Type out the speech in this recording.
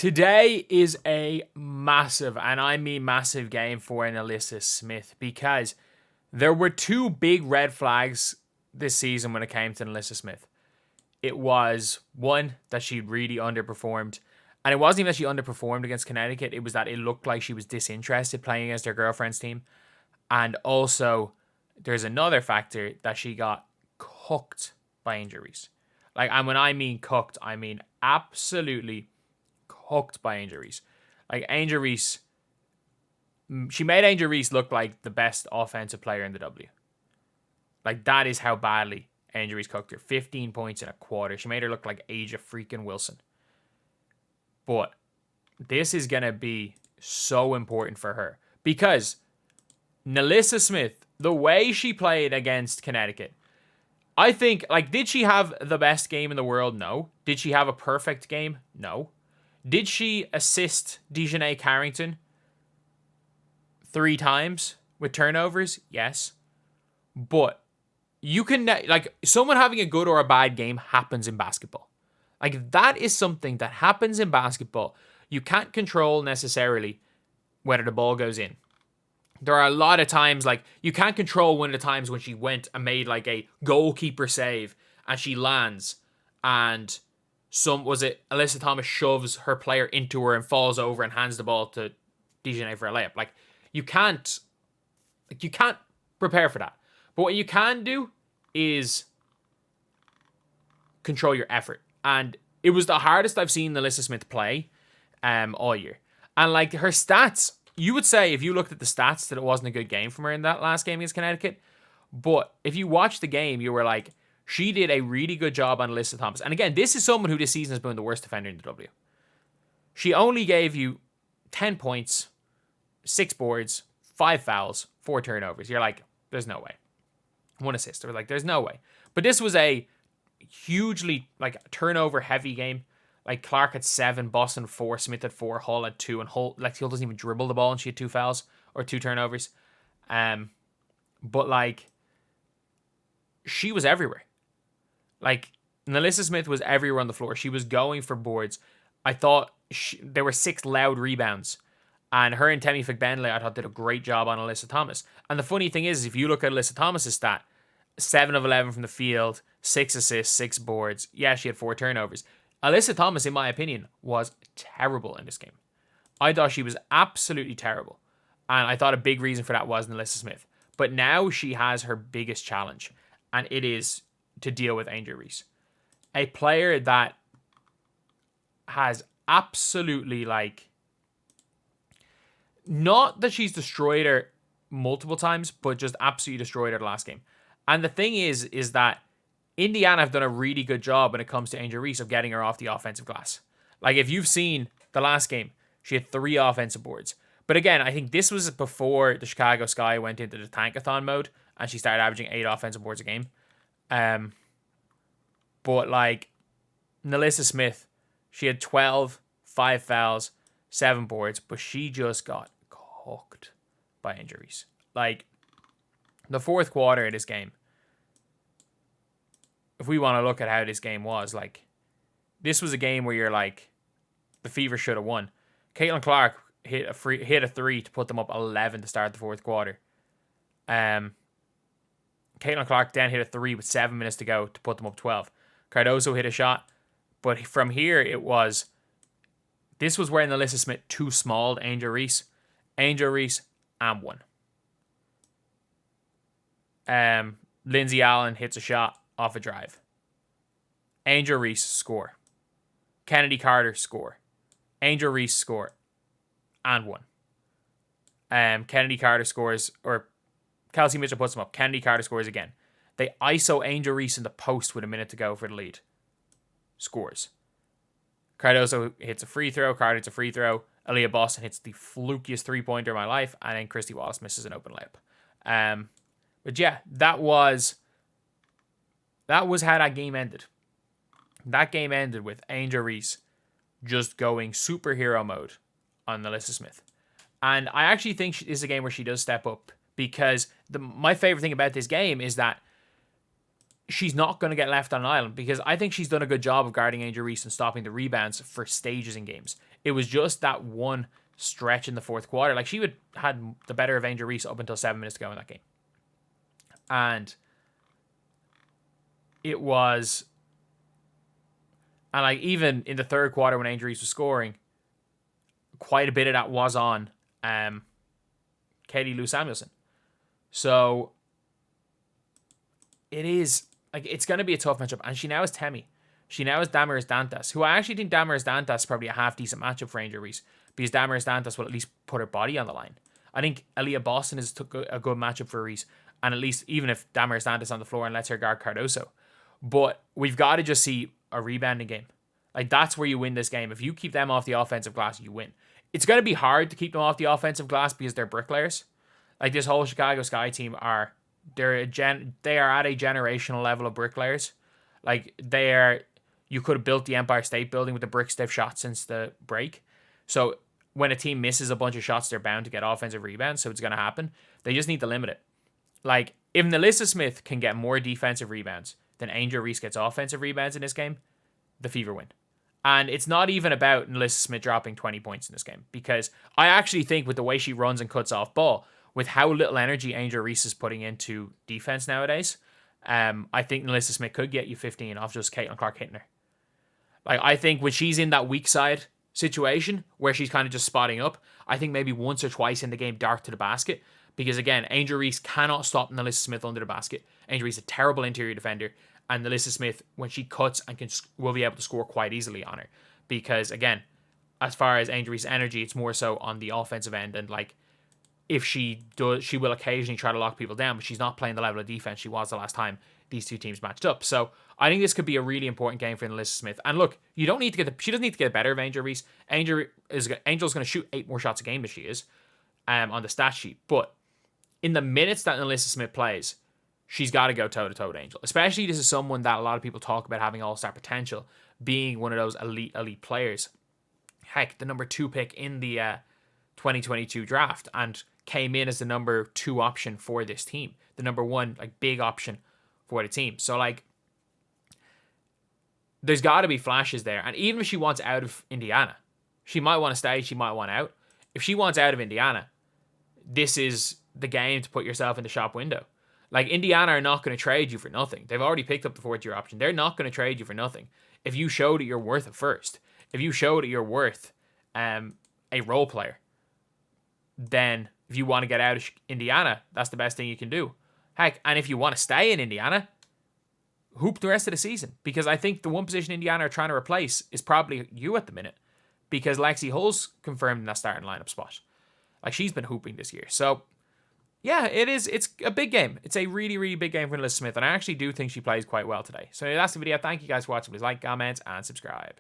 Today is a massive, and I mean massive, game for Nalyssa Smith because there were two big red flags this season when it came to Nalyssa Smith. It was, one, that she really underperformed. And it wasn't even that she underperformed against Connecticut. It was that it looked like she was disinterested playing against her girlfriend's team. And also, there's another factor that she got cooked by Angel Reese. And when I mean cooked, I mean absolutely cooked by Angel Reese. Angel Reese, she made Angel Reese look like the best offensive player in the W. That is how badly Angel Reese cooked her. 15 points in a quarter. She made her look like Aja freaking Wilson. But this is going to be so important for her because Nalyssa Smith, the way she played against Connecticut, I think, did she have the best game in the world? No. Did she have a perfect game? No. Did she assist Dejanay Carrington 3 times with turnovers? Yes. But you can, someone having a good or a bad game happens in basketball. That is something that happens in basketball. You can't control necessarily whether the ball goes in. There are a lot of times, you can't control one of the times when she went and made, a goalkeeper save and she lands and Alyssa Thomas shoves her player into her and falls over and hands the ball to Dejanay for a layup. You can't prepare for that. But what you can do is control your effort. And it was the hardest I've seen Nalyssa Smith play all year. And her stats, you would say if you looked at the stats that it wasn't a good game from her in that last game against Connecticut. But if you watched the game, you were like, she did a really good job on Alyssa Thomas. And again, this is someone who this season has been the worst defender in the W. She only gave you 10 points, 6 boards, 5 fouls, 4 turnovers. You're like, there's no way. 1 assist. We're like, there's no way. But this was a hugely turnover heavy game. Clark had 7, Boston 4, Smith had 4, Hall had 2, and Hull doesn't even dribble the ball and she had 2 fouls or 2 turnovers. But she was everywhere. Nalyssa Smith was everywhere on the floor. She was going for boards. I thought there were 6 loud rebounds. And her and Temi Fagbenle, I thought, did a great job on Alyssa Thomas. And the funny thing is, if you look at Alyssa Thomas's stat, 7 of 11 from the field, 6 assists, 6 boards. Yeah, she had 4 turnovers. Alyssa Thomas, in my opinion, was terrible in this game. I thought she was absolutely terrible. And I thought a big reason for that was Nalyssa Smith. But now she has her biggest challenge. And it is to deal with Angel Reese. A player that has absolutely, not that she's destroyed her multiple times, but just absolutely destroyed her last game. And the thing is that Indiana have done a really good job when it comes to Angel Reese of getting her off the offensive glass. If you've seen the last game, she had 3 offensive boards. But again, I think this was before the Chicago Sky went into the tankathon mode and she started averaging 8 offensive boards a game. But Nalyssa Smith, she had 12, 5 fouls, 7 boards, but she just got cooked by Angel Reese. The 4th quarter of this game, if we want to look at how this game was, this was a game where you're the Fever should have won. Caitlin Clark hit a 3 to put them up 11 to start the 4th quarter. Caitlin Clark then hit a 3 with 7 minutes to go to put them up 12. Cardoso hit a shot, but from here this was where Nalyssa Smith too smalled Angel Reese, and won. Lindsay Allen hits a shot off a drive. Angel Reese score. Kennedy Carter score. Angel Reese score. And won. Kennedy Carter scores, or Kelsey Mitchell puts them up. Kennedy Carter scores again. They ISO Angel Reese in the post with a minute to go for the lead. Scores. Cardoso hits a free throw. Carter hits a free throw. Aaliyah Boston hits the flukiest 3-pointer of my life. And then Christy Wallace misses an open layup. But yeah, that was how that game ended. That game ended with Angel Reese just going superhero mode on Nalyssa Smith. And I actually think this is a game where she does step up because my favorite thing about this game is that she's not going to get left on an island, because I think she's done a good job of guarding Angel Reese and stopping the rebounds for stages in games. It was just that one stretch in the fourth quarter. Like, she had the better of Angel Reese up until 7 minutes to go in that game. And it was... And like, even in the third quarter when Angel Reese was scoring, quite a bit of that was on Katie Lou Samuelson. So it is... Like, it's going to be a tough matchup. And she now has Temi. She now has Damaris Dantas, who I actually think Damaris Dantas is probably a half-decent matchup for Angel Reese, because Damaris Dantas will at least put her body on the line. I think Aaliyah Boston is a good matchup for Reese, and at least even if Damaris Dantas on the floor and lets her guard Cardoso. But we've got to just see a rebounding game. Like, that's where you win this game. If you keep them off the offensive glass, you win. It's going to be hard to keep them off the offensive glass because they're bricklayers. Like, this whole Chicago Sky team they are at a generational level of bricklayers. Like, you could have built the Empire State Building with the bricks they've shot since the break. So when a team misses a bunch of shots, they're bound to get offensive rebounds. So it's going to happen. They just need to limit it. Like, if Nalyssa Smith can get more defensive rebounds than Angel Reese gets offensive rebounds in this game, the Fever win. And it's not even about Nalyssa Smith dropping 20 points in this game, because I actually think with the way she runs and cuts off ball, with how little energy Angel Reese is putting into defense nowadays, I think Nalyssa Smith could get you 15 off just Caitlin Clark hitting her. Like, I think when she's in that weak side situation where she's kind of just spotting up, I think maybe once or twice in the game dart to the basket, because again, Angel Reese cannot stop Nalyssa Smith under the basket. Angel Reese is a terrible interior defender, and Nalyssa Smith, when she cuts and will be able to score quite easily on her, because again, as far as Angel Reese's energy, it's more so on the offensive end, and like, if she does, she will occasionally try to lock people down, but she's not playing the level of defense she was the last time these two teams matched up. So I think this could be a really important game for Nalyssa Smith. And look, she doesn't need to get better of Angel Reese. Angel's going to shoot 8 more shots a game than she is on the stat sheet. But in the minutes that Nalyssa Smith plays, she's got to go toe-to-toe with Angel. Especially, this is someone that a lot of people talk about having all-star potential, being one of those elite players. Heck, the number 2 pick in the 2022 draft, and came in as the number 2 option for this team. The number 1, like, big option for the team. So, like, there's got to be flashes there. And even if she wants out of Indiana, she might want to stay, she might want out. If she wants out of Indiana, this is the game to put yourself in the shop window. Like, Indiana are not going to trade you for nothing. They've already picked up the 4th-year option. They're not going to trade you for nothing. If you show that you're worth it first, if you show that you're worth a role player, then if you want to get out of Indiana, that's the best thing you can do. Heck, and if you want to stay in Indiana, hoop the rest of the season. Because I think the one position Indiana are trying to replace is probably you at the minute. Because Lexi Hull's confirmed in that starting lineup spot. Like, she's been hooping this year. So, yeah, it's a big game. It's a really, really big game for Nalyssa Smith. And I actually do think she plays quite well today. So that's the video. Thank you guys for watching. Please like, comment, and subscribe.